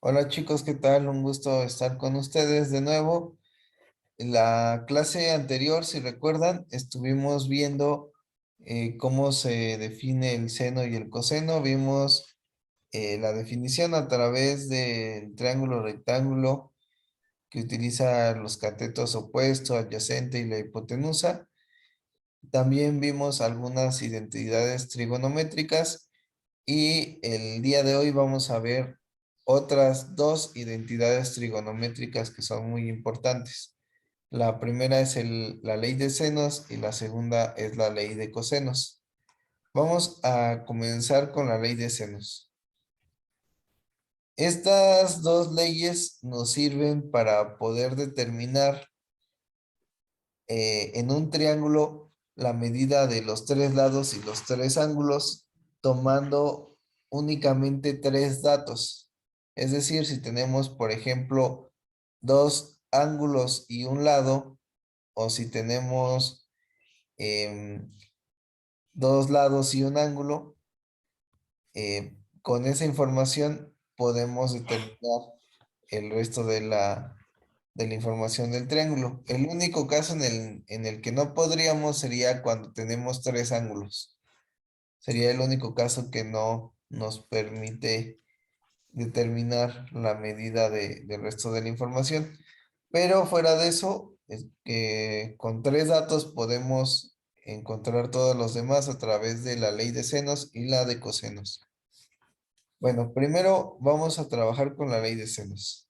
Hola chicos, ¿qué tal? Un gusto estar con ustedes de nuevo. En la clase anterior, si recuerdan, estuvimos viendo cómo se define el seno y el coseno. Vimos la definición a través del triángulo rectángulo que utiliza los catetos opuesto, adyacente y la hipotenusa. También vimos algunas identidades trigonométricas y el día de hoy vamos a ver otras dos identidades trigonométricas que son muy importantes. La primera es la ley de senos y la segunda es la ley de cosenos. Vamos a comenzar con la ley de senos. Estas dos leyes nos sirven para poder determinar en un triángulo la medida de los tres lados y los tres ángulos tomando únicamente tres datos. Es decir, si tenemos, por ejemplo, dos ángulos y un lado, o si tenemos dos lados y un ángulo, con esa información podemos determinar el resto de la información del triángulo. El único caso en el que no podríamos sería cuando tenemos tres ángulos. Sería el único caso que no nos permite determinar la medida del resto de la información. Pero fuera de eso, es que con tres datos podemos encontrar todos los demás a través de la ley de senos y la de cosenos. Bueno, primero vamos a trabajar con la ley de senos.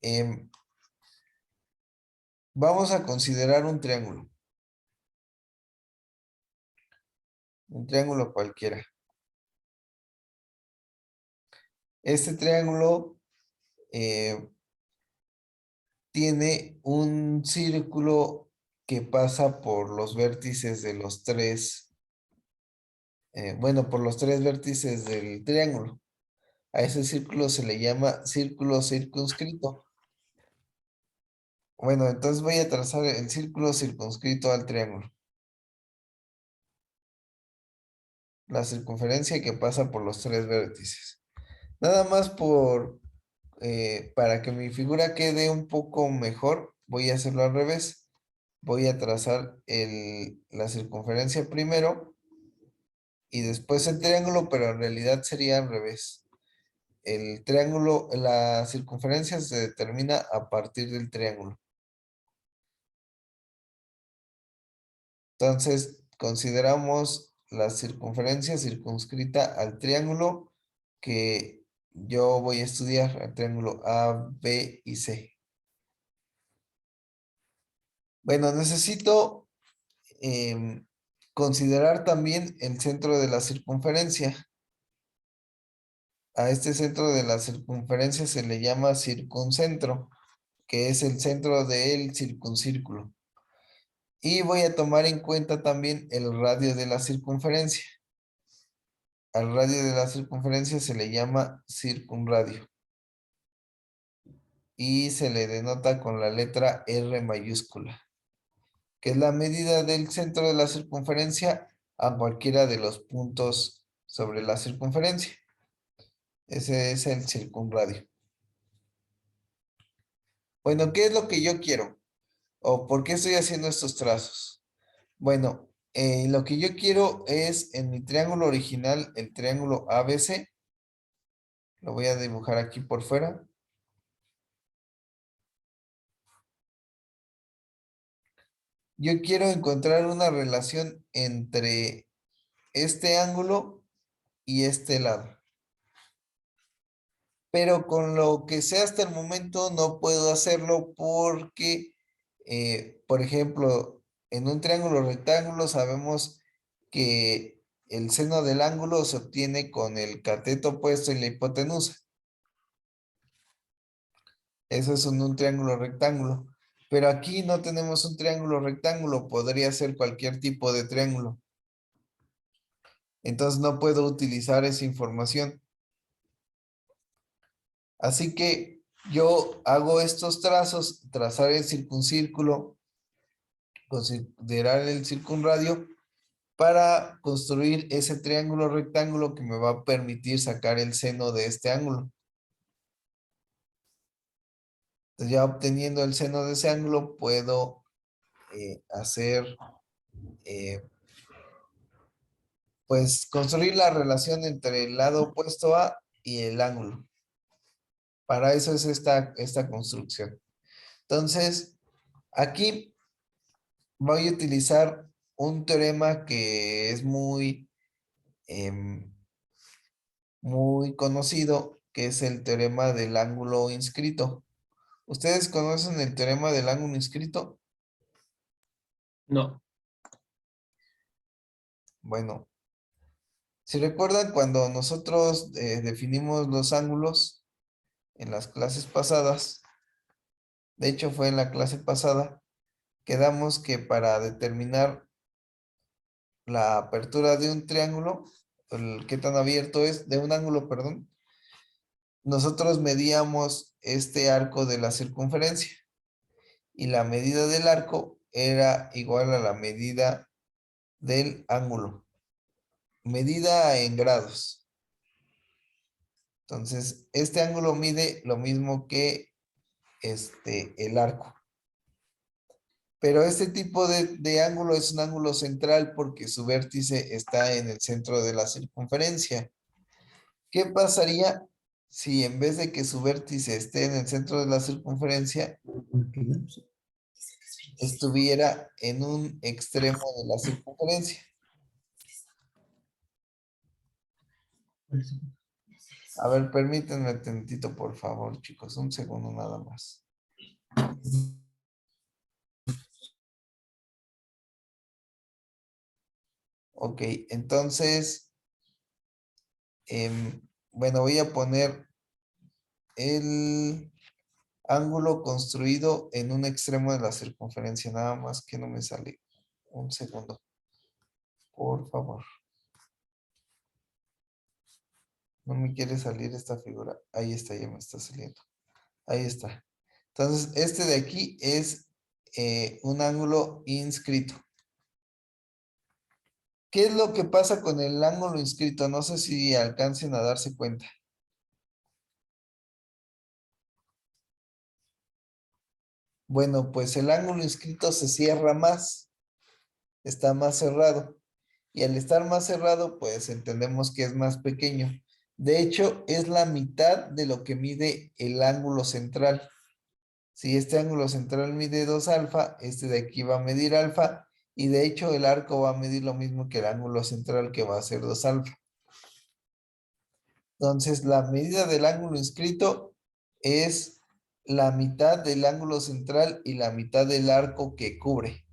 Em, Vamos a considerar un triángulo cualquiera. Este triángulo eh, tiene un círculo que pasa por los vértices de los tres, bueno, por los tres vértices del triángulo. A ese círculo se le llama círculo circunscrito. Bueno, entonces voy a trazar el círculo circunscrito al triángulo. La circunferencia que pasa por los tres vértices. Nada más para que mi figura quede un poco mejor, voy a hacerlo al revés. Voy a trazar la circunferencia primero y después el triángulo, pero en realidad sería al revés. El triángulo, la circunferencia se determina a partir del triángulo. Entonces, consideramos la circunferencia circunscrita al triángulo que yo voy a estudiar, al triángulo A, B y C. Bueno, necesito considerar también el centro de la circunferencia. A este centro de la circunferencia se le llama circuncentro, que es el centro del circuncírculo. Y voy a tomar en cuenta también el radio de la circunferencia. Al radio de la circunferencia se le llama circunradio y se le denota con la letra R mayúscula, que es la medida del centro de la circunferencia a cualquiera de los puntos sobre la circunferencia. Ese es el circunradio. Bueno, ¿qué es lo que yo quiero? ¿O por qué estoy haciendo estos trazos? Bueno, lo que yo quiero es en mi triángulo original, el triángulo ABC. Lo voy a dibujar aquí por fuera. Yo quiero encontrar una relación entre este ángulo y este lado. Pero con lo que sé hasta el momento no puedo hacerlo porque, por ejemplo, en un triángulo rectángulo sabemos que el seno del ángulo se obtiene con el cateto opuesto y la hipotenusa. Eso es un triángulo rectángulo. Pero aquí no tenemos un triángulo rectángulo, podría ser cualquier tipo de triángulo. Entonces no puedo utilizar esa información. Así que yo hago estos trazos, trazar el circuncírculo, considerar el circunradio para construir ese triángulo rectángulo que me va a permitir sacar el seno de este ángulo. Entonces ya obteniendo el seno de ese ángulo puedo hacer, eh, pues construir la relación entre el lado opuesto a y el ángulo. Para eso es esta construcción. Entonces, aquí voy a utilizar un teorema que es muy conocido, que es el teorema del ángulo inscrito. ¿Ustedes conocen el teorema del ángulo inscrito? No. Bueno, si recuerdan cuando nosotros definimos los ángulos en las clases pasadas, de hecho fue en la clase pasada, quedamos que para determinar la apertura de un triángulo, el qué tan abierto es, de un ángulo, perdón, nosotros medíamos este arco de la circunferencia y la medida del arco era igual a la medida del ángulo, medida en grados. Entonces, este ángulo mide lo mismo que el arco. Pero este tipo de ángulo es un ángulo central porque su vértice está en el centro de la circunferencia. ¿Qué pasaría si en vez de que su vértice esté en el centro de la circunferencia, estuviera en un extremo de la circunferencia? A ver, permítanme tantito, por favor, chicos, un segundo nada más. Ok, entonces, bueno, voy a poner el ángulo construido en un extremo de la circunferencia, nada más que no me sale. Un segundo, por favor. No me quiere salir esta figura. Ahí está, ya me está saliendo. Ahí está. Entonces, este de aquí es un ángulo inscrito. ¿Qué es lo que pasa con el ángulo inscrito? No sé si alcancen a darse cuenta. Bueno, pues el ángulo inscrito se cierra más, está más cerrado. Y al estar más cerrado, pues entendemos que es más pequeño. De hecho, es la mitad de lo que mide el ángulo central. Si este ángulo central mide 2 alfa, este de aquí va a medir alfa. Y de hecho, el arco va a medir lo mismo que el ángulo central, que va a ser 2 alfa. Entonces, la medida del ángulo inscrito es la mitad del ángulo central y la mitad del arco que cubre.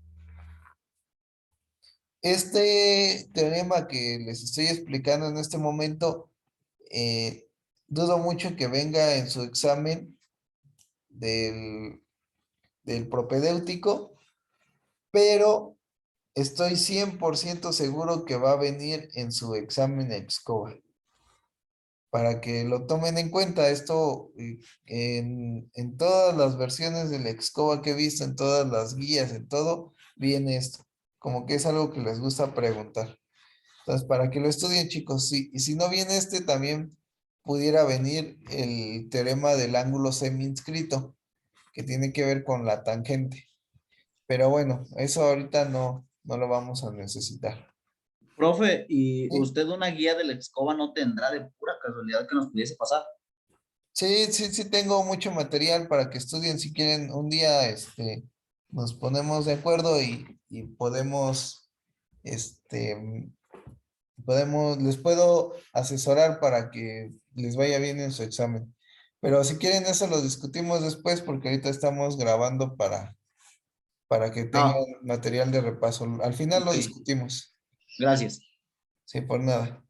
Este teorema que les estoy explicando en este momento, eh, dudo mucho que venga en su examen del propedéutico, pero estoy 100% seguro que va a venir en su examen EXCOBA. Para que lo tomen en cuenta, esto en todas las versiones del EXCOBA que he visto, en todas las guías, en todo, viene esto. Como que es algo que les gusta preguntar. Entonces, para que lo estudien, chicos, sí. Y si no viene este, también pudiera venir el teorema del ángulo semi-inscrito, que tiene que ver con la tangente. Pero bueno, eso ahorita no lo vamos a necesitar. Profe, ¿y Sí, usted una guía de la escoba no tendrá de pura casualidad que nos pudiese pasar? sí, tengo mucho material para que estudien. Si quieren, un día nos ponemos de acuerdo y este, les puedo asesorar para que les vaya bien en su examen. Pero si quieren eso lo discutimos después porque ahorita estamos grabando para que tengan No, material de repaso. Al final lo muy, discutimos. gracias. Sí, por nada.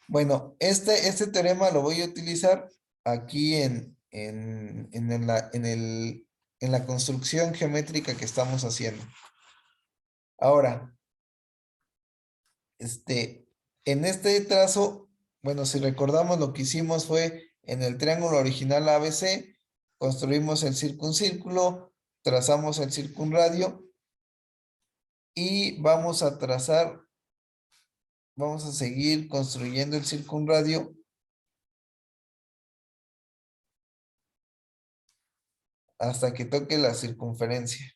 Bueno, este teorema lo voy a utilizar aquí en la construcción geométrica que estamos haciendo. Ahora, en este trazo, bueno, si recordamos lo que hicimos fue en el triángulo original ABC, construimos el circuncírculo, trazamos el circunradio y vamos a seguir construyendo el circunradio hasta que toque la circunferencia.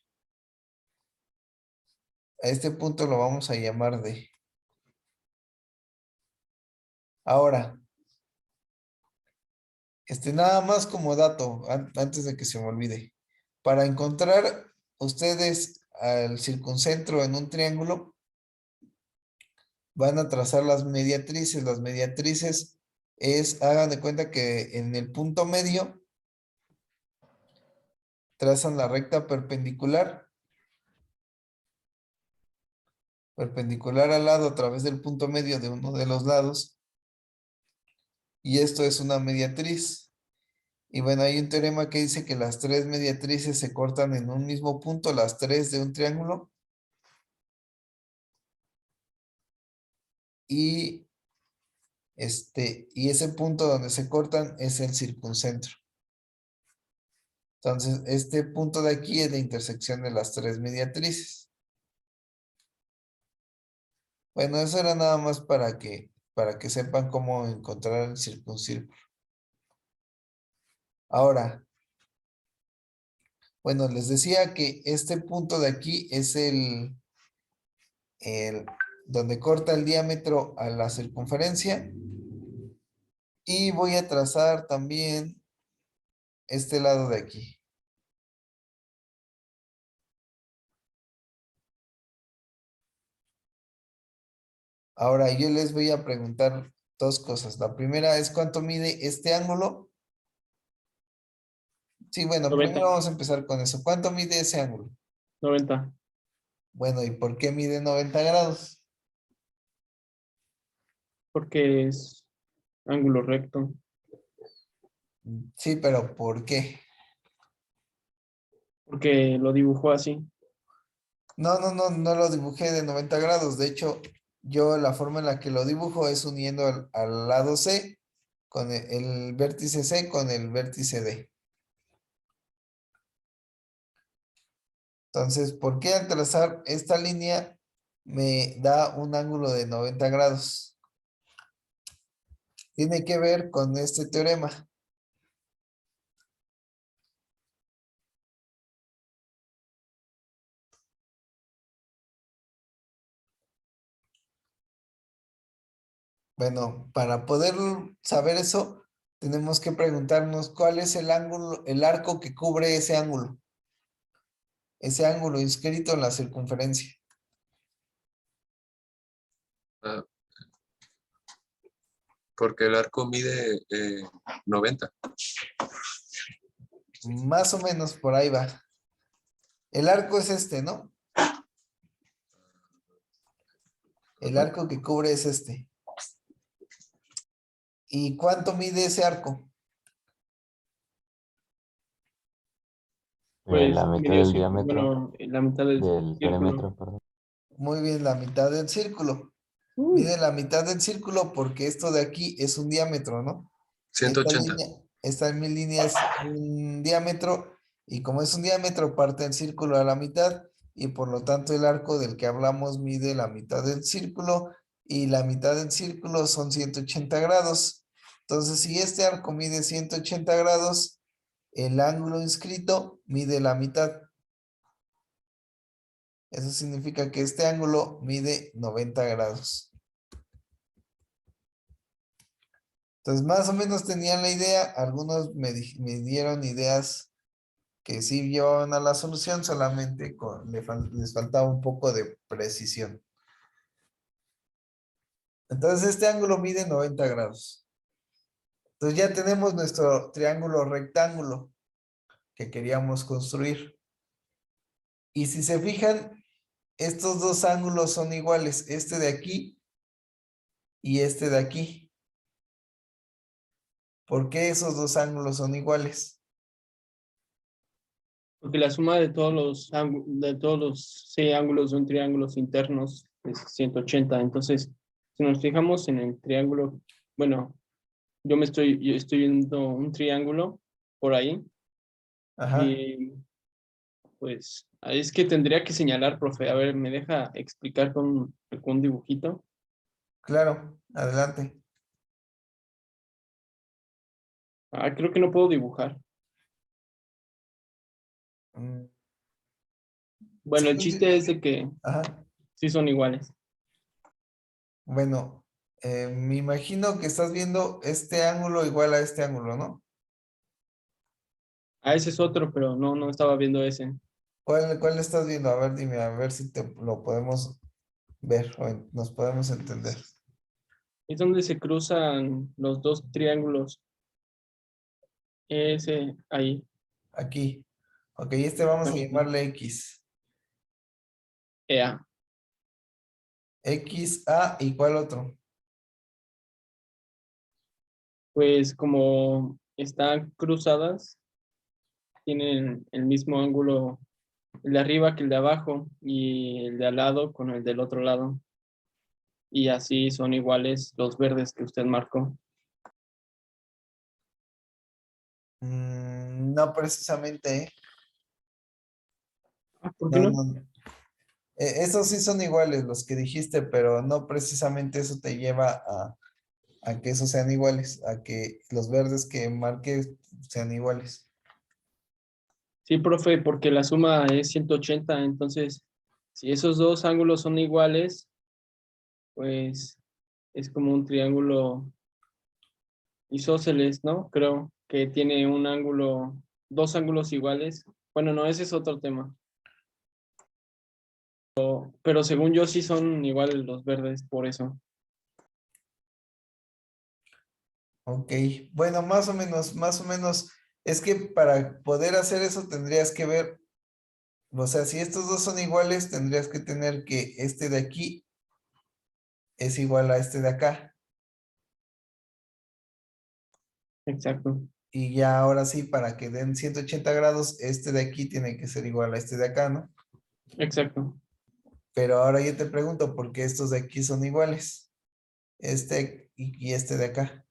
A este punto lo vamos a llamar D. Ahora, nada más como dato, antes de que se me olvide. Para encontrar ustedes al circuncentro en un triángulo, van a trazar las mediatrices. Las mediatrices hagan de cuenta que en el punto medio trazan la recta perpendicular al lado a través del punto medio de uno de los lados, y esto es una mediatriz. Y bueno, hay un teorema que dice que las tres mediatrices se cortan en un mismo punto, las tres de un triángulo, y y ese punto donde se cortan es el circuncentro. Entonces, este punto de aquí es la intersección de las tres mediatrices. Bueno, eso era nada más para que sepan cómo encontrar el circuncírculo. Ahora, bueno, les decía que este punto de aquí es el donde corta el diámetro a la circunferencia. Y voy a trazar también este lado de aquí. Ahora yo les voy a preguntar dos cosas. La primera es ¿cuánto mide este ángulo? Sí, bueno, 90, primero vamos a empezar con eso. ¿Cuánto mide ese ángulo? 90, Bueno, ¿y por qué mide 90 grados? porque es ángulo recto, Sí, pero ¿por qué? porque lo dibujó así. No lo dibujé de 90 grados. De hecho, yo la forma en la que lo dibujo es uniendo al lado C con el vértice C con el vértice D. Entonces, ¿por qué al trazar esta línea me da un ángulo de 90 grados? Tiene que ver con este teorema. Bueno, para poder saber eso, tenemos que preguntarnos cuál es el ángulo, el arco que cubre ese ángulo inscrito en la circunferencia. Ah, porque el arco mide 90. Más o menos por ahí va. El arco es este, ¿no? El Ajá. arco que cubre es este. ¿Y cuánto mide ese arco? Pues La mitad medio del círculo, diámetro bueno, la mitad del del círculo. perímetro, perdón. Muy bien, la mitad del círculo. Mide la mitad del círculo porque esto de aquí es un diámetro, ¿no? Esta 180. línea, esta en mi línea es un diámetro, y como es un diámetro parte el círculo a la mitad, y por lo tanto el arco del que hablamos mide la mitad del círculo, y la mitad del círculo son 180 grados. Entonces, si este arco mide 180 grados, el ángulo inscrito mide la mitad. Eso significa que este ángulo mide 90 grados. Entonces, más o menos tenían la idea. Algunos me dieron ideas que sí llevaban a la solución, solamente les faltaba un poco de precisión. Entonces, este ángulo mide 90 grados. Entonces, ya tenemos nuestro triángulo rectángulo que queríamos construir. Y si se fijan, estos dos ángulos son iguales, este de aquí y este de aquí. ¿Por qué esos dos ángulos son iguales? Porque la suma de todos los seis ángulos de un triángulo internos es 180. Entonces, si nos fijamos en el triángulo, bueno, yo estoy viendo un triángulo por ahí Ajá, y pues es que tendría que señalar, profe. A ver, ¿me deja explicar con un dibujito? claro, adelante. Ah, creo que no puedo dibujar. Mm, Bueno, sí, el chiste es de que ajá. sí son iguales. Bueno, me imagino que estás viendo este ángulo igual a este ángulo, ¿no? Ah, ese es otro, pero no estaba viendo ese. ¿Cuál estás viendo? A ver, dime, a ver si te lo podemos ver o nos podemos entender. Es donde se cruzan los dos triángulos. Ese ahí. Aquí. Ok, este vamos a Ajá. llamarle X. Ea. X, A, ¿y cuál otro? Pues como están cruzadas, tienen el mismo ángulo, el de arriba que el de abajo y el de al lado con el del otro lado. Y así son iguales los verdes que usted marcó. No precisamente, ¿eh? Ah, ¿por qué No, no? no. Esos sí son iguales los que dijiste, pero no precisamente eso te lleva a que esos sean iguales, a que los verdes que marques sean iguales. Sí, profe, porque la suma es 180, entonces si esos dos ángulos son iguales, pues es como un triángulo isósceles, ¿no? Creo que tiene un ángulo, dos ángulos iguales. Bueno, no, ese es otro tema. Pero según yo sí son iguales los verdes, por eso. Ok, bueno, más o menos, es que para poder hacer eso tendrías que ver, o sea, si estos dos son iguales, tendrías que tener que este de aquí es igual a este de acá. Exacto, Y ya ahora sí, para que den 180 grados, este de aquí tiene que ser igual a este de acá, ¿no? exacto. Pero ahora yo te pregunto, ¿por qué estos de aquí son iguales? Este y este de acá.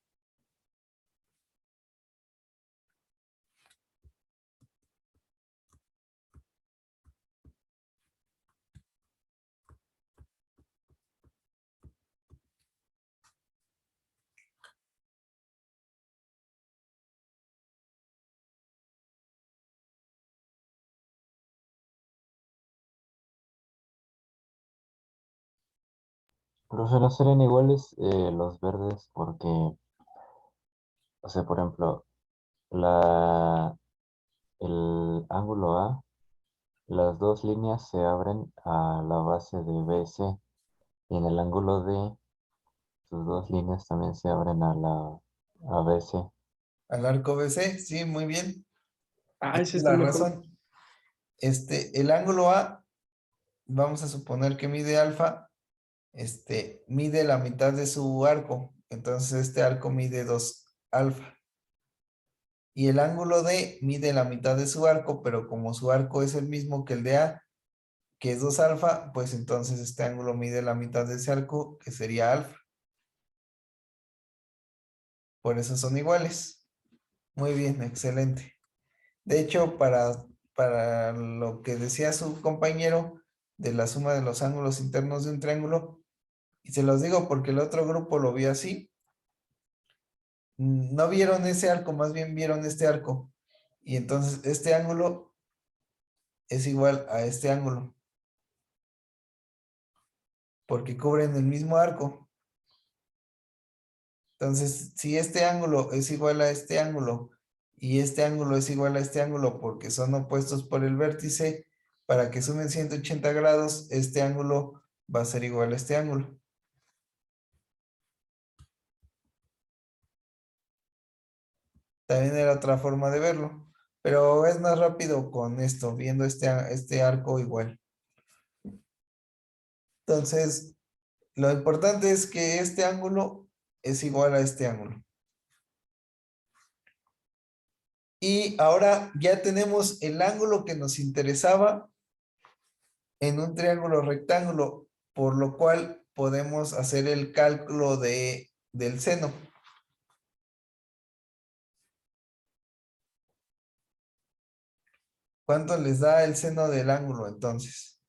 Profe, no serían iguales los verdes porque, o sea, por ejemplo, la, el ángulo A, las dos líneas se abren a la base de BC y en el ángulo D, sus dos líneas también se abren a la a BC. Al arco BC, sí, muy bien. Ah, Esa ese es está la mejor. razón. El ángulo A, vamos a suponer que mide alfa, mide la mitad de su arco. Entonces este arco mide 2 alfa. Y el ángulo D mide la mitad de su arco, pero como su arco es el mismo que el de A, que es 2 alfa, pues entonces este ángulo mide la mitad de ese arco, que sería alfa. Por eso son iguales. Muy bien, excelente. De hecho, para lo que decía su compañero de la suma de los ángulos internos de un triángulo, y se los digo porque el otro grupo lo vio así, no vieron ese arco, más bien vieron este arco. Y entonces este ángulo es igual a este ángulo, porque cubren el mismo arco. Entonces, si este ángulo es igual a este ángulo y este ángulo es igual a este ángulo porque son opuestos por el vértice, para que sumen 180 grados, este ángulo va a ser igual a este ángulo. También era otra forma de verlo, pero es más rápido con esto, viendo este arco igual. Entonces, lo importante es que este ángulo es igual a este ángulo. Y ahora ya tenemos el ángulo que nos interesaba en un triángulo rectángulo, por lo cual podemos hacer el cálculo del seno. ¿Cuánto les da el seno del ángulo entonces?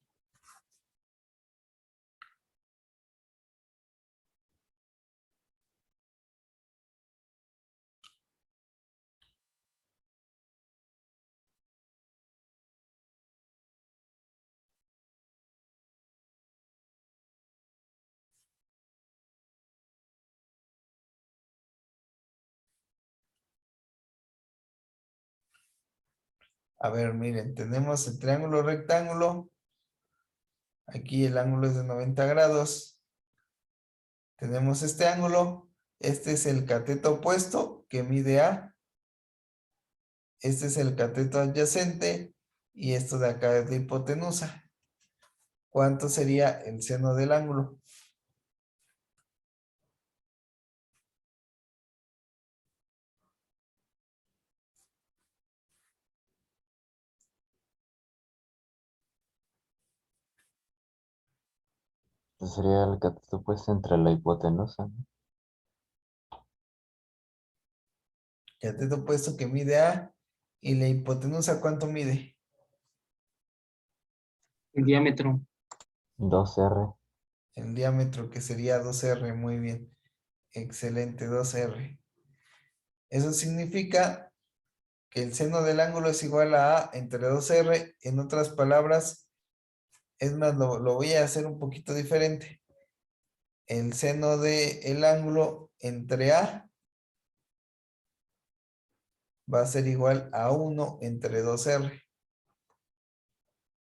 A ver, miren, tenemos el triángulo rectángulo. Aquí el ángulo es de 90 grados. Tenemos este ángulo. Este es el cateto opuesto que mide A. Este es el cateto adyacente. Y esto de acá es la hipotenusa. ¿Cuánto sería el seno del ángulo? Entonces sería el cateto opuesto entre la hipotenusa, ¿no? Cateto opuesto que mide A. Y la hipotenusa, ¿cuánto mide? El diámetro. 2R. El diámetro, que sería 2R. Muy bien. Excelente, 2R. Eso significa que el seno del ángulo es igual a A entre 2R. En otras palabras, es más, lo voy a hacer un poquito diferente. El seno del ángulo entre A va a ser igual a 1 entre 2R.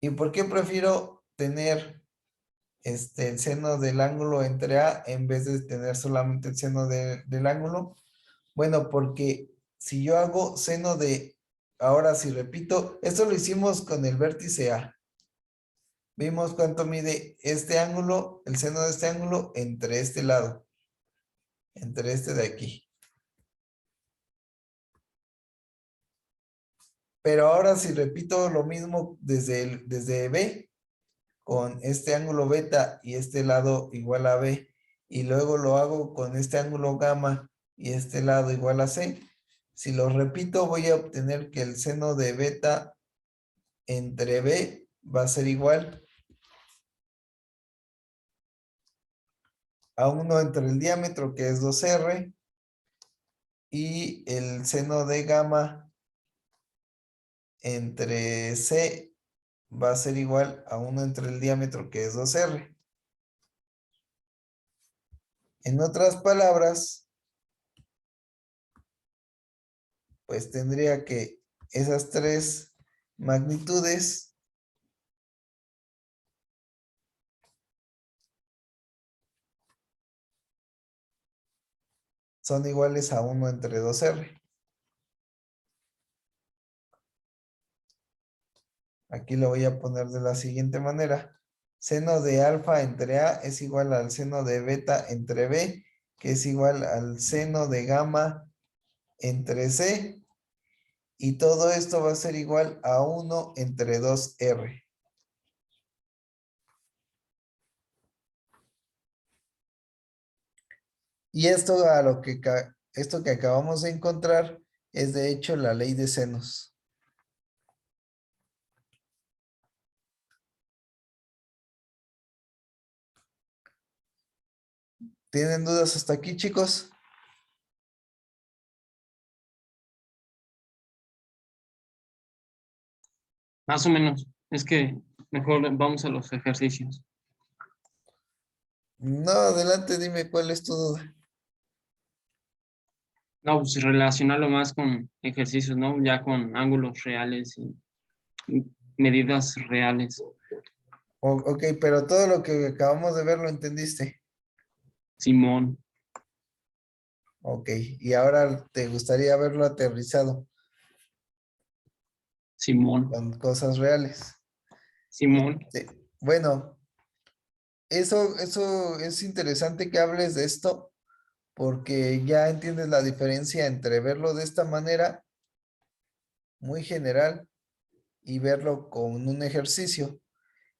¿Y por qué prefiero tener el seno del ángulo entre A en vez de tener solamente el seno del ángulo? Bueno, porque si yo hago seno de, ahora si repito, esto lo hicimos con el vértice A. Vimos cuánto mide este ángulo, el seno de este ángulo, entre este lado, entre este de aquí. Pero ahora si repito lo mismo desde B, con este ángulo beta y este lado igual a B, y luego lo hago con este ángulo gamma y este lado igual a C, si lo repito voy a obtener que el seno de beta entre B va a ser igual a 1 entre el diámetro, que es 2R, y el seno de gamma entre C va a ser igual a 1 entre el diámetro, que es 2R. En otras palabras, pues tendría que esas tres magnitudes son iguales a 1 entre 2R. Aquí lo voy a poner de la siguiente manera. Seno de alfa entre A es igual al seno de beta entre B, que es igual al seno de gamma entre C. Y todo esto va a ser igual a 1 entre 2R. Y esto esto que acabamos de encontrar es de hecho la ley de senos. ¿Tienen dudas hasta aquí, chicos? Más o menos. Es que mejor vamos a los ejercicios. No, adelante, dime cuál es tu duda. No, pues relacionarlo más con ejercicios, ¿no? Ya con ángulos reales y medidas reales. Ok, pero todo lo que acabamos de ver lo entendiste. Simón, Ok, y ahora te gustaría verlo aterrizado Simón, con cosas reales. Simón. Bueno, eso es interesante que hables de esto porque ya entiendes la diferencia entre verlo de esta manera, muy general, y verlo con un ejercicio.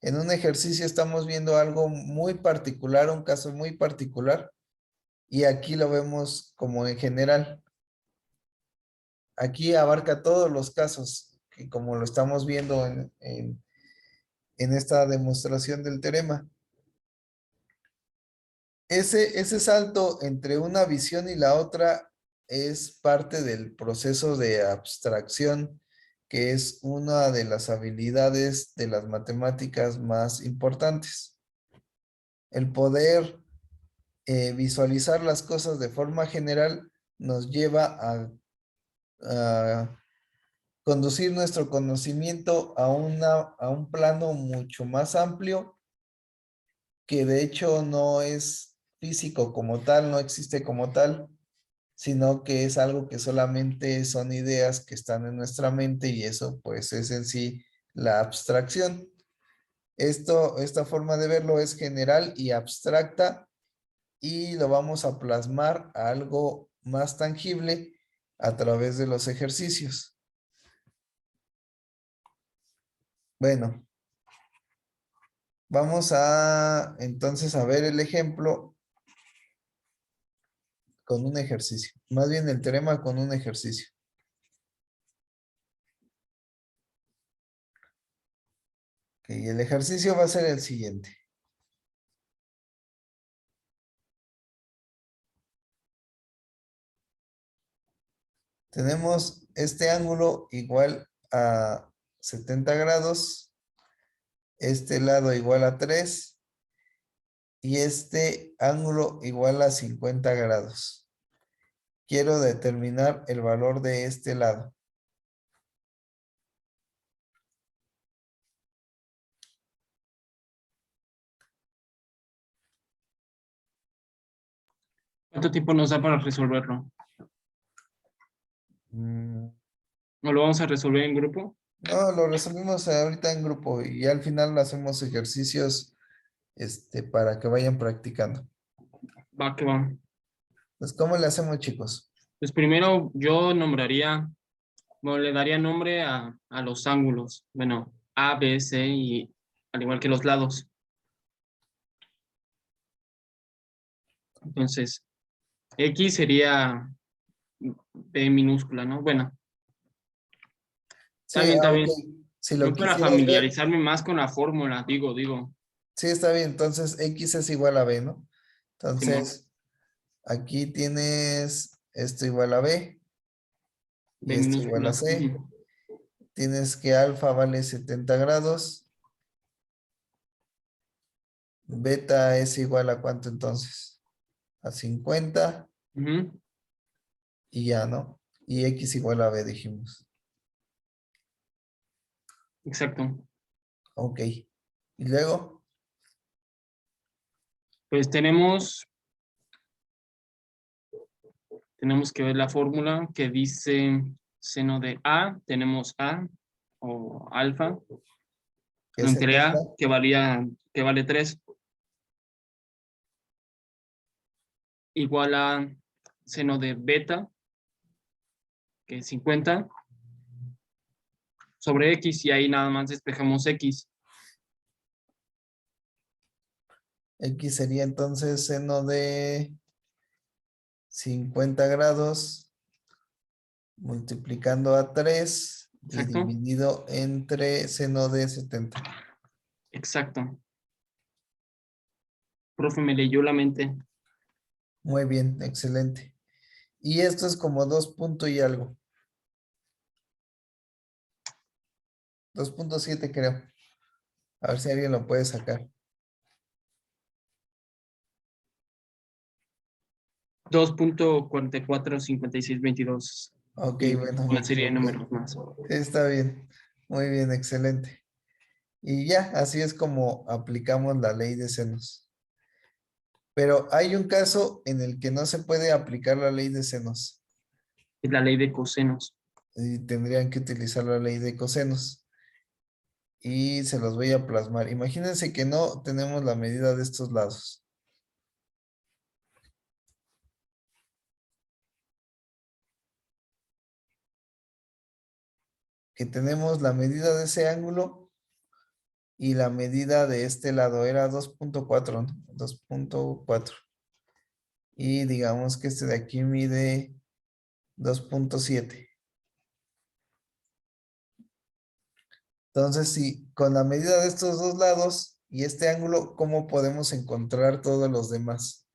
En un ejercicio estamos viendo algo muy particular, un caso muy particular, y aquí lo vemos como en general. Aquí abarca todos los casos, que como lo estamos viendo en esta demostración del teorema. Ese salto entre una visión y la otra es parte del proceso de abstracción, que es una de las habilidades de las matemáticas más importantes. El poder visualizar las cosas de forma general nos lleva a conducir nuestro conocimiento a un plano mucho más amplio, que de hecho no es físico como tal, no existe como tal, sino que es algo que solamente son ideas que están en nuestra mente y eso pues es en sí la abstracción. Esta forma de verlo es general y abstracta y lo vamos a plasmar a algo más tangible a través de los ejercicios. Bueno, vamos a entonces a ver el ejemplo con un ejercicio. Más bien el teorema con un ejercicio. Ok, el ejercicio va a ser el siguiente. Tenemos este ángulo igual a 70 grados, este lado igual a 3 y este ángulo igual a 50 grados. Quiero determinar el valor de este lado. ¿Cuánto tiempo nos da para resolverlo? Mm, ¿O lo vamos a resolver en grupo? No, lo resolvimos ahorita en grupo y al final hacemos ejercicios para que vayan practicando. Va, que va. Pues, ¿cómo le hacemos, chicos? Pues primero yo nombraría, bueno, le daría nombre a los ángulos. Bueno, A, B, C y al igual que los lados. Entonces, X sería B minúscula, ¿no? Bueno, Sí, está ok. bien. Si lo Yo para quisieras ver, familiarizarme más con la fórmula, digo, sí, está bien. Entonces, X es igual a B, ¿no? Simón, Entonces, aquí tienes esto igual a B y B esto igual a minúscula. C. Ujú. Tienes que alfa vale 70 grados. Beta es igual a ¿cuánto entonces? A 50 Ujú, y ya, ¿no? Y X igual a B dijimos. exacto. Ok. Y luego, Pues tenemos que ver la fórmula que dice seno de A, tenemos A o alfa, ¿qué es entre 70? A que vale 3, igual a seno de beta, que es 50, sobre X y ahí nada más despejamos X. X sería entonces seno de 50 grados multiplicando a 3 y Exacto, dividido entre seno de 70. exacto. Profe, me leyó la mente. Muy bien, excelente. Y esto es como 2 punto y algo. 2.7 creo. A ver si alguien lo puede sacar. 2.445622 Ok, y bueno, me una serie de equivoqué. números más. Sí, está bien. Muy bien, excelente. Y ya, así es como aplicamos la ley de senos. Pero hay un caso en el que no se puede aplicar la ley de senos Es la ley de cosenos. y tendrían que utilizar la ley de cosenos. Y se los voy a plasmar. Imagínense que no tenemos la medida de estos lados. Que tenemos la medida de ese ángulo y la medida de este lado era 2.4, ¿no? 2.4. Y digamos que este de aquí mide 2.7. Entonces, si con la medida de estos dos lados y este ángulo, ¿cómo podemos encontrar todos los demás?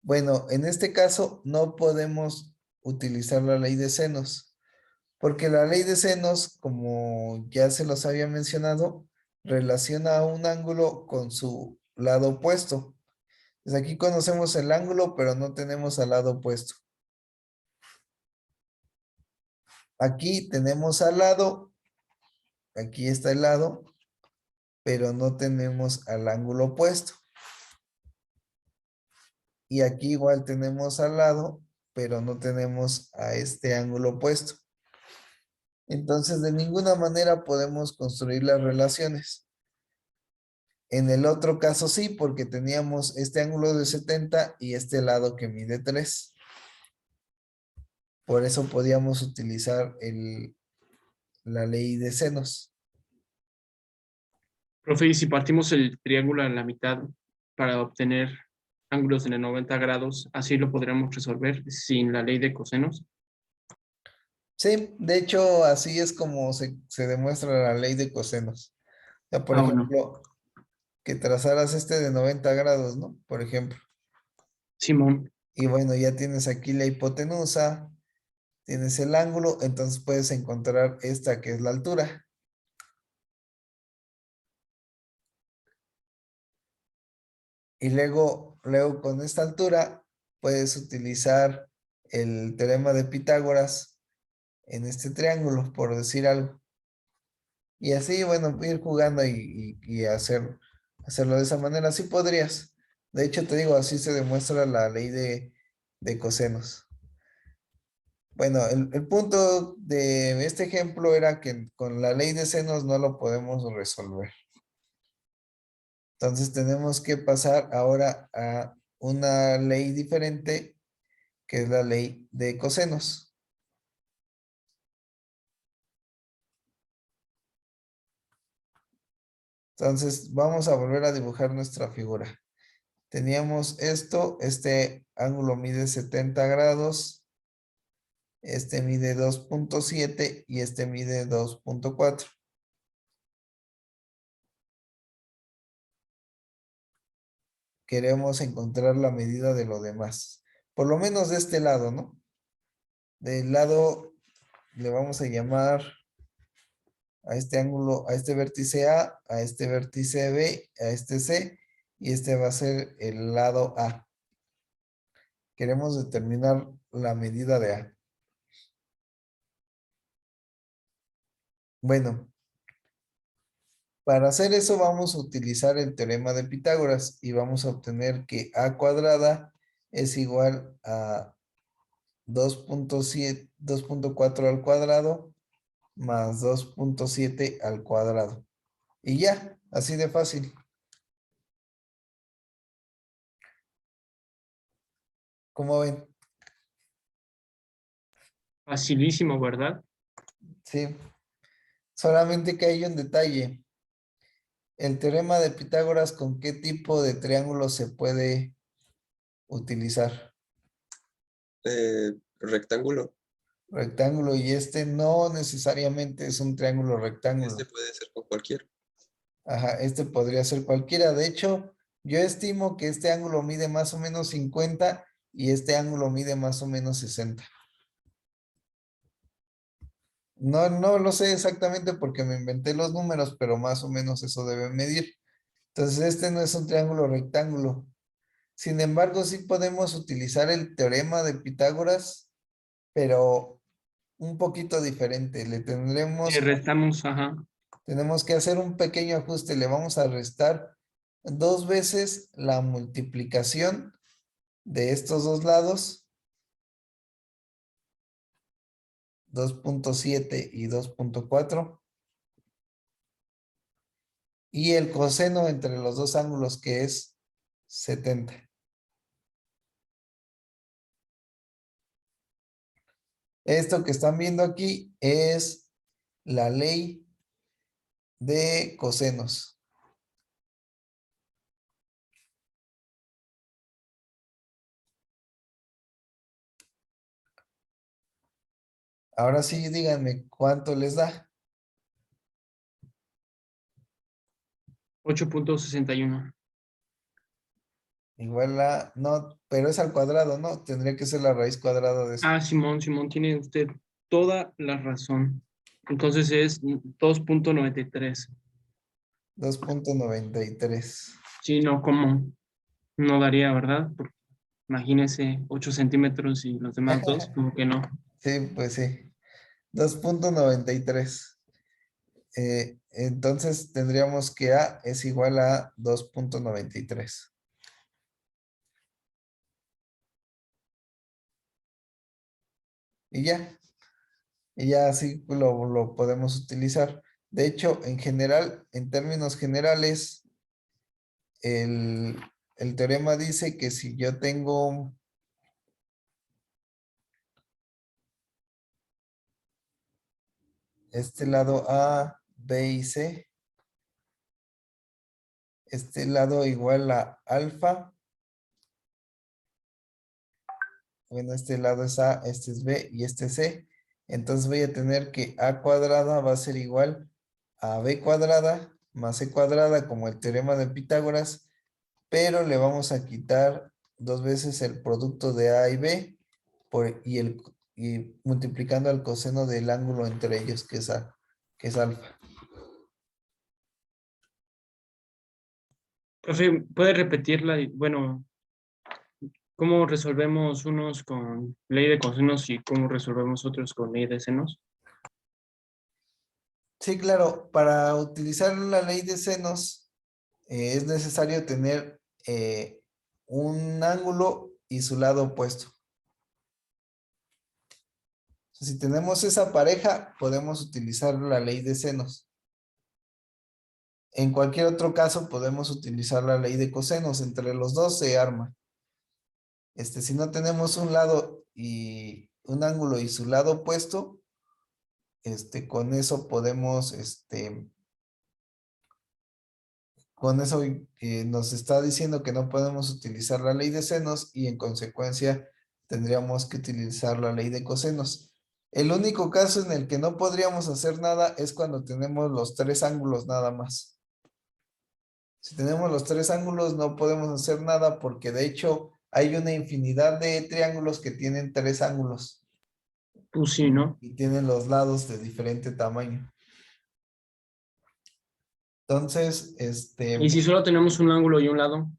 Bueno, en este caso no podemos utilizar la ley de senos, porque la ley de senos, como ya se los había mencionado, relaciona a un ángulo con su lado opuesto. Pues aquí conocemos el ángulo, pero no tenemos al lado opuesto. Aquí tenemos al lado, aquí está el lado, pero no tenemos al ángulo opuesto. Y aquí igual tenemos al lado, pero no tenemos a este ángulo opuesto. Entonces, de ninguna manera podemos construir las relaciones. En el otro caso sí, porque teníamos este ángulo de 70 y este lado que mide 3. Por eso podíamos utilizar la ley de senos. Profe, y si partimos el triángulo a la mitad para obtener ángulos en el 90 grados, así lo podríamos resolver sin la ley de cosenos. Sí, de hecho, así es como se demuestra la ley de cosenos. O sea, por Bueno, ejemplo, que trazaras este de 90 grados, ¿no? Por ejemplo. Simón, Y bueno, ya tienes aquí la hipotenusa, tienes el ángulo, entonces puedes encontrar esta que es la altura. Y luego con esta altura puedes utilizar el teorema de Pitágoras en este triángulo, por decir algo. Y así, bueno, ir jugando y hacerlo de esa manera. Sí podrías. De hecho, te digo, así se demuestra la ley de cosenos. Bueno, el punto de este ejemplo era que con la ley de senos no lo podemos resolver. Entonces tenemos que pasar ahora a una ley diferente, que es la ley de cosenos. Entonces vamos a volver a dibujar nuestra figura. Teníamos esto, este ángulo mide 70 grados, este mide 2.7 y este mide 2.4. Queremos encontrar la medida de lo demás. Por lo menos de este lado, ¿no? Del lado le vamos a llamar a este ángulo, a este vértice a este vértice B, a este C, y este va a ser el lado A. Queremos determinar la medida de A. Bueno, para hacer eso vamos a utilizar el teorema de Pitágoras y vamos a obtener que A cuadrada es igual a 2.7, 2.4 al cuadrado más 2.7 al cuadrado. Y ya, así de fácil. ¿Cómo ven? facilísimo, ¿verdad? Sí. Solamente que hay un detalle. El teorema de Pitágoras, ¿con qué tipo de triángulo se puede utilizar? Rectángulo. Rectángulo, y este no necesariamente es un triángulo rectángulo. Este puede ser con cualquier. Ajá, este podría ser cualquiera. De hecho, yo estimo que este ángulo mide más o menos 50 y este ángulo mide más o menos 60. No lo sé exactamente porque me inventé los números, pero más o menos eso debe medir. Entonces, este no es un triángulo rectángulo. Sin embargo, sí podemos utilizar el teorema de Pitágoras, pero un poquito diferente. Si restamos, ajá, Tenemos que hacer un pequeño ajuste. Le vamos a restar 2 veces la multiplicación de estos dos lados, 2.7 y 2.4, y el coseno entre los dos ángulos, que es 70. Esto que están viendo aquí es la ley de cosenos. Ahora sí, díganme cuánto les da. 8.61. Igual a, no, pero es al cuadrado, ¿no? Tendría que ser la raíz cuadrada de eso. Ah, Simón, tiene usted toda la razón. Entonces es 2.93. 2.93. Sí, no, ¿cómo? No daría, ¿verdad? Porque imagínese 8 centímetros y los demás dos, como que no. Sí, pues sí. 2.93. Entonces tendríamos que A es igual a 2.93. Y ya. Y ya así lo podemos utilizar. De hecho, en general, en términos generales, el, el teorema dice que si yo tengo este lado A, B y C, este lado igual a alfa, bueno, este lado es A, este es B y este es C, entonces voy a tener que A cuadrada va a ser igual a B cuadrada más C cuadrada como el teorema de Pitágoras, pero le vamos a quitar dos veces el producto de A y B y multiplicando el coseno del ángulo entre ellos, que es alfa. Profe, ¿puede repetirla? Bueno, ¿cómo resolvemos unos con ley de cosenos y cómo resolvemos otros con ley de senos? Sí, claro, para utilizar la ley de senos es necesario tener un ángulo y su lado opuesto. Si tenemos esa pareja, podemos utilizar la ley de senos. En cualquier otro caso, podemos utilizar la ley de cosenos. Entre los dos se arma. Si no tenemos un lado y un ángulo y su lado opuesto, con eso podemos, con eso nos está diciendo que no podemos utilizar la ley de senos y en consecuencia tendríamos que utilizar la ley de cosenos. El único caso en el que no podríamos hacer nada es cuando tenemos los tres ángulos nada más. Si tenemos los tres ángulos no podemos hacer nada porque de hecho hay una infinidad de triángulos que tienen tres ángulos Pues sí, ¿no? y tienen los lados de diferente tamaño. Entonces, Y si solo tenemos un ángulo y un lado,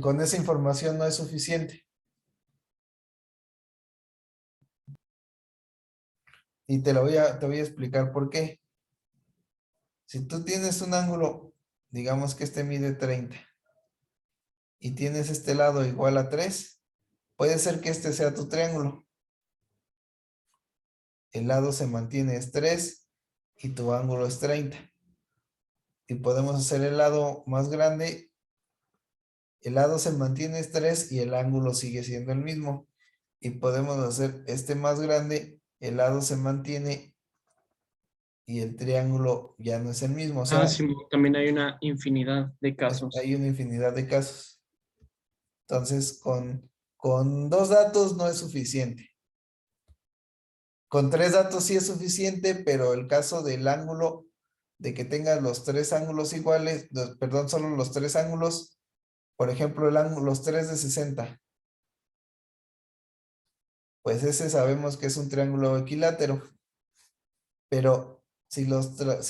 con esa información no es suficiente. Y te voy a explicar por qué. Si tú tienes un ángulo, digamos que este mide 30 y tienes este lado igual a 3, puede ser que este sea tu triángulo. El lado se mantiene es 3 y tu ángulo es 30. Y podemos hacer el lado más grande. El lado se mantiene es 3 y el ángulo sigue siendo el mismo. Y podemos hacer este más grande, el lado se mantiene y el triángulo ya no es el mismo. O sea, sí, también hay una infinidad de casos. hay una infinidad de casos. Entonces, con dos datos no es suficiente. Con tres datos sí es suficiente, pero el caso del ángulo, de que tengas los tres ángulos iguales, perdón, solo los tres ángulos, por ejemplo, los tres de 60, pues ese sabemos que es un triángulo equilátero. Pero si nosotros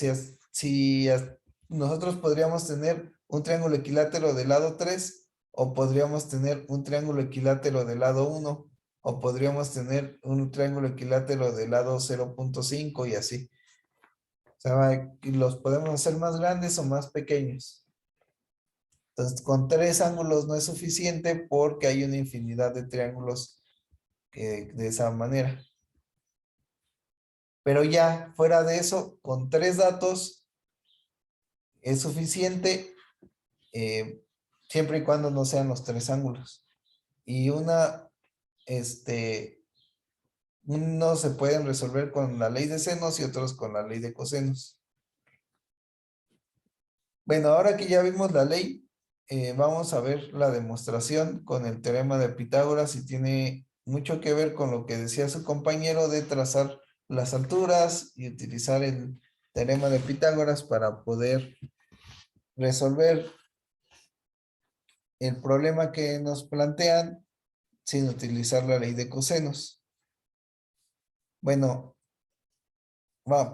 podríamos tener un triángulo equilátero del lado 3 o podríamos tener un triángulo equilátero del lado 1 o podríamos tener un triángulo equilátero del lado 0.5 y así. O sea, los podemos hacer más grandes o más pequeños. Entonces, con tres ángulos no es suficiente porque hay una infinidad de triángulos de esa manera. Pero ya fuera de eso, con tres datos es suficiente siempre y cuando no sean los tres ángulos. Y unos se pueden resolver con la ley de senos y otros con la ley de cosenos. Bueno, ahora que ya vimos la ley, vamos a ver la demostración con el teorema de Pitágoras y tiene mucho que ver con lo que decía su compañero de trazar las alturas y utilizar el teorema de Pitágoras para poder resolver el problema que nos plantean sin utilizar la ley de cosenos. Bueno,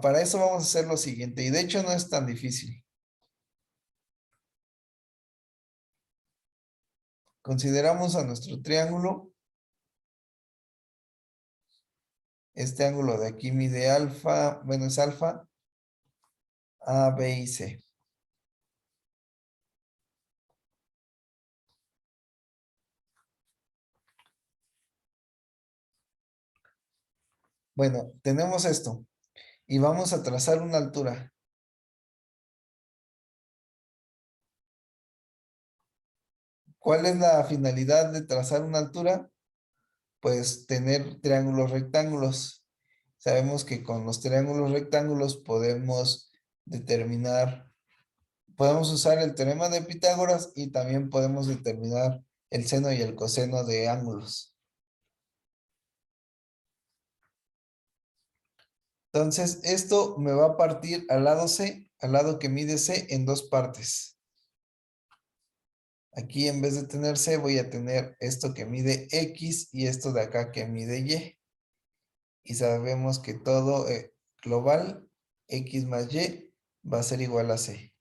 para eso vamos a hacer lo siguiente, y de hecho no es tan difícil. Consideramos a nuestro triángulo Este ángulo de aquí mide alfa, bueno, es alfa, A, B y C. Bueno, tenemos esto y vamos a trazar una altura. ¿Cuál es la finalidad de trazar una altura? Pues tener triángulos rectángulos. Sabemos que con los triángulos rectángulos podemos determinar, podemos usar el teorema de Pitágoras y también podemos determinar el seno y el coseno de ángulos. Entonces, esto me va a partir al lado C, al lado que mide C, en dos partes. Aquí en vez de tener C voy a tener esto que mide X y esto de acá que mide Y. Y sabemos que todo global, X más Y, va a ser igual a C.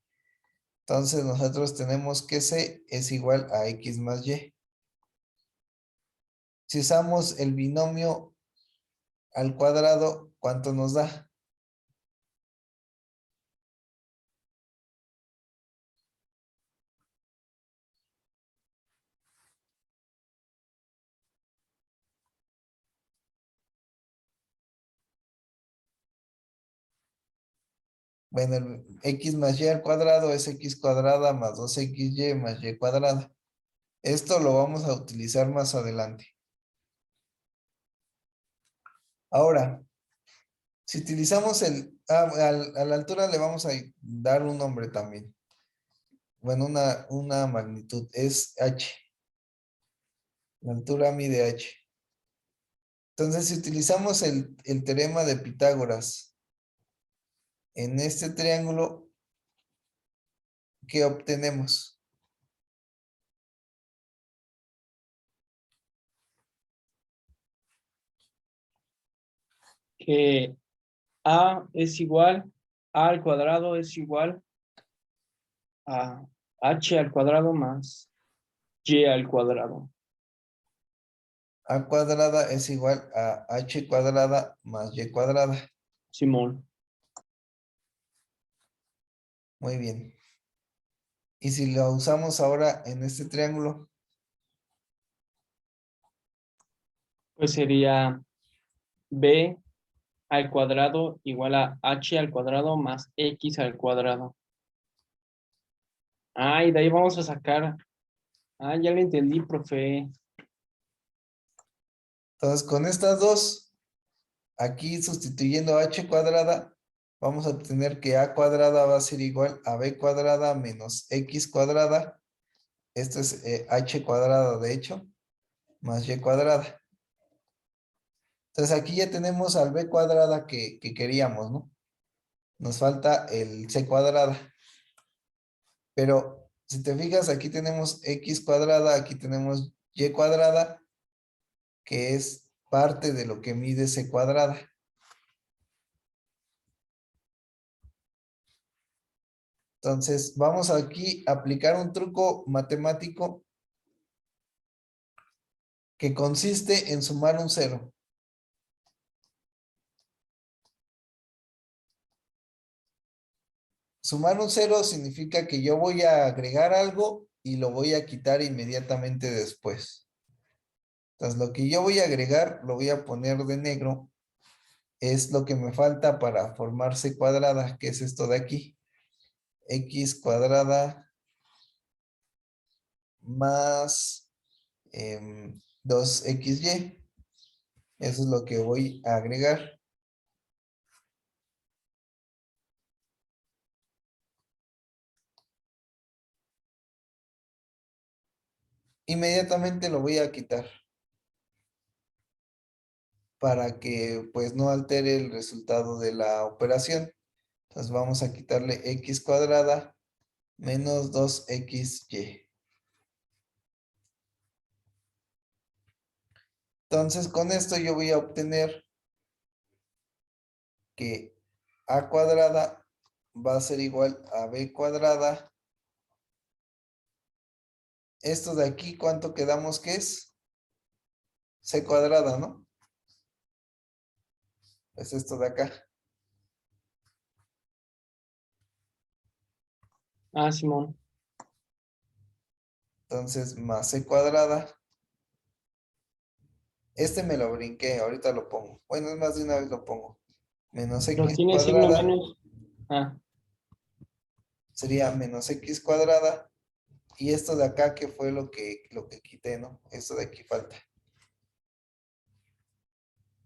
Entonces nosotros tenemos que C es igual a X más Y. Si usamos el binomio al cuadrado, ¿cuánto nos da? Bueno, el X más Y al cuadrado es X cuadrada más 2XY más Y cuadrada. Esto lo vamos a utilizar más adelante. Ahora, si utilizamos a la altura le vamos a dar un nombre también. Bueno, una magnitud, es H. La altura mide H. Entonces, si utilizamos el teorema de Pitágoras en este triángulo, ¿qué obtenemos? Que A es igual, A al cuadrado es igual a H al cuadrado más Y al cuadrado. A cuadrada es igual a H cuadrada más Y cuadrada. Simón. Muy bien. Y si lo usamos ahora en este triángulo, Pues sería B al cuadrado igual a H al cuadrado más X al cuadrado. Ah, y de ahí vamos a sacar. Ah, ya lo entendí, profe. entonces con estas dos, aquí sustituyendo H cuadrada, vamos a obtener que A cuadrada va a ser igual a B cuadrada menos X cuadrada. Esto es H cuadrada, de hecho, más Y cuadrada. Entonces aquí ya tenemos al B cuadrada que queríamos, ¿no? Nos falta el C cuadrada. Pero si te fijas, aquí tenemos X cuadrada, aquí tenemos Y cuadrada, que es parte de lo que mide C cuadrada. Entonces, vamos aquí a aplicar un truco matemático que consiste en sumar un cero. Sumar un cero significa que yo voy a agregar algo y lo voy a quitar inmediatamente después. Entonces, lo que yo voy a agregar, lo voy a poner de negro, es lo que me falta para formar C cuadrada, que es esto de aquí. X cuadrada más 2XY. Eso es lo que voy a agregar. Inmediatamente lo voy a quitar para que pues no altere el resultado de la operación. Entonces vamos a quitarle X cuadrada menos 2XY. Entonces con esto yo voy a obtener que A cuadrada va a ser igual a B cuadrada. Esto de aquí, ¿cuánto quedamos que es? C cuadrada, ¿no? pues esto de acá. Ah, Simón. Entonces, más c cuadrada. Este me lo brinqué, ahorita lo pongo. Bueno, es más de una vez lo pongo. Menos Pero x tiene signo cuadrada menos. Ah, sería menos x cuadrada. Y esto de acá, que fue lo que quité, ¿no? Esto de aquí falta.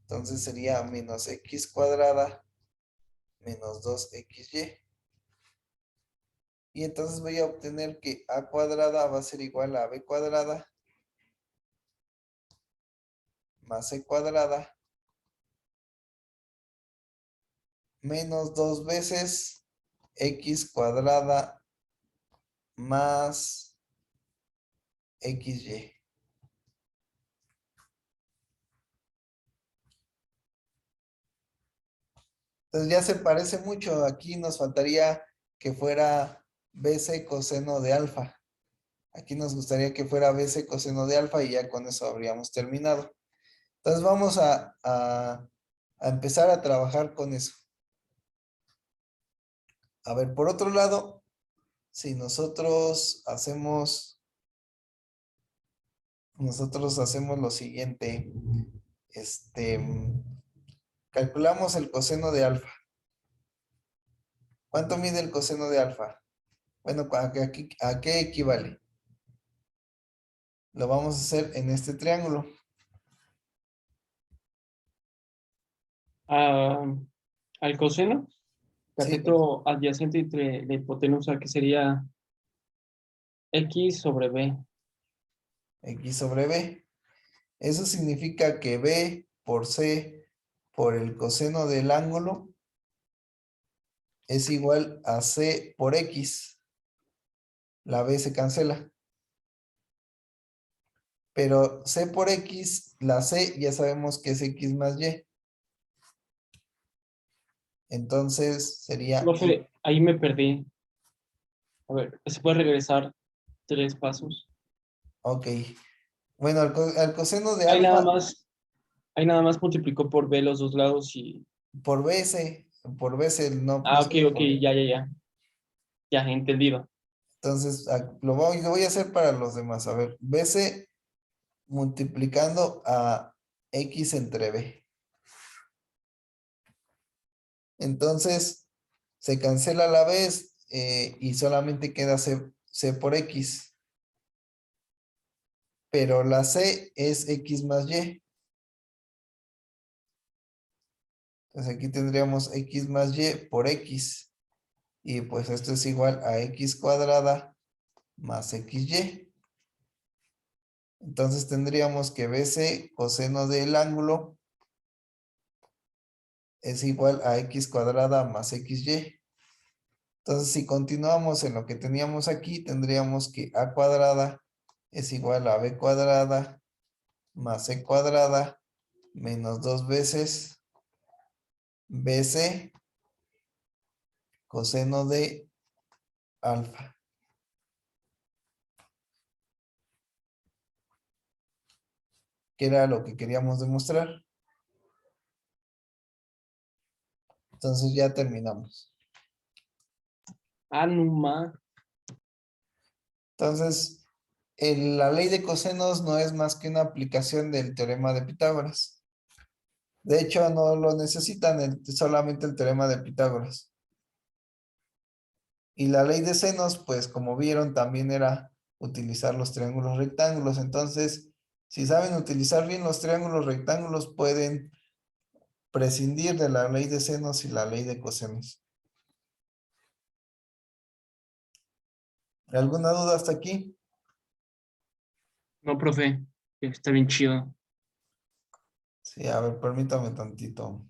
Entonces sería menos x cuadrada menos 2xy. Y entonces voy a obtener que a cuadrada va a ser igual a b cuadrada más c cuadrada menos 2 veces x cuadrada más xy. Entonces ya se parece mucho. Aquí nos faltaría que fuera bc coseno de alfa. Aquí nos gustaría que fuera bc coseno de alfa y ya con eso habríamos terminado. Entonces vamos a empezar a trabajar con eso. A ver, por otro lado, si nosotros hacemos lo siguiente, calculamos el coseno de alfa. ¿Cuánto mide el coseno de alfa? Bueno, ¿a qué equivale? Lo vamos a hacer en este triángulo. al coseno. Sí, Cateto adyacente entre la hipotenusa, que sería X sobre B. x sobre b. Eso significa que b por c por el coseno del ángulo es igual a c por x. La b se cancela. Pero c por x, la c ya sabemos que es x más y. Entonces sería... Profe, ahí me perdí. A ver, ¿se puede regresar 3 pasos? Ok. Bueno, al coseno de Ahí nada alfa más, ahí nada más multiplicó por B los dos lados y... por bc no Ah, ok, sube ok, por... ya, ya, ya. Ya, entendido. Entonces, lo voy a hacer para los demás. A ver, bc multiplicando a x entre b. Entonces, se cancela la b y solamente queda c por x. Pero la c es x más y. Entonces aquí tendríamos x más y por x. Y pues esto es igual a x cuadrada más xy. Entonces tendríamos que bc coseno del ángulo es igual a x cuadrada más xy. Entonces si continuamos en lo que teníamos aquí, tendríamos que a cuadrada es igual a b cuadrada más c cuadrada menos 2 veces bc coseno de alfa. Que era lo que queríamos demostrar. Entonces ya terminamos. Ah, no más. Entonces, la ley de cosenos no es más que una aplicación del teorema de Pitágoras. De hecho, no lo necesitan, solamente el teorema de Pitágoras. Y la ley de senos, pues como vieron, también era utilizar los triángulos rectángulos. Entonces, si saben utilizar bien los triángulos rectángulos, pueden prescindir de la ley de senos y la ley de cosenos. ¿Alguna duda hasta aquí? No, profe, está bien chido. Sí, a ver, permítame tantito.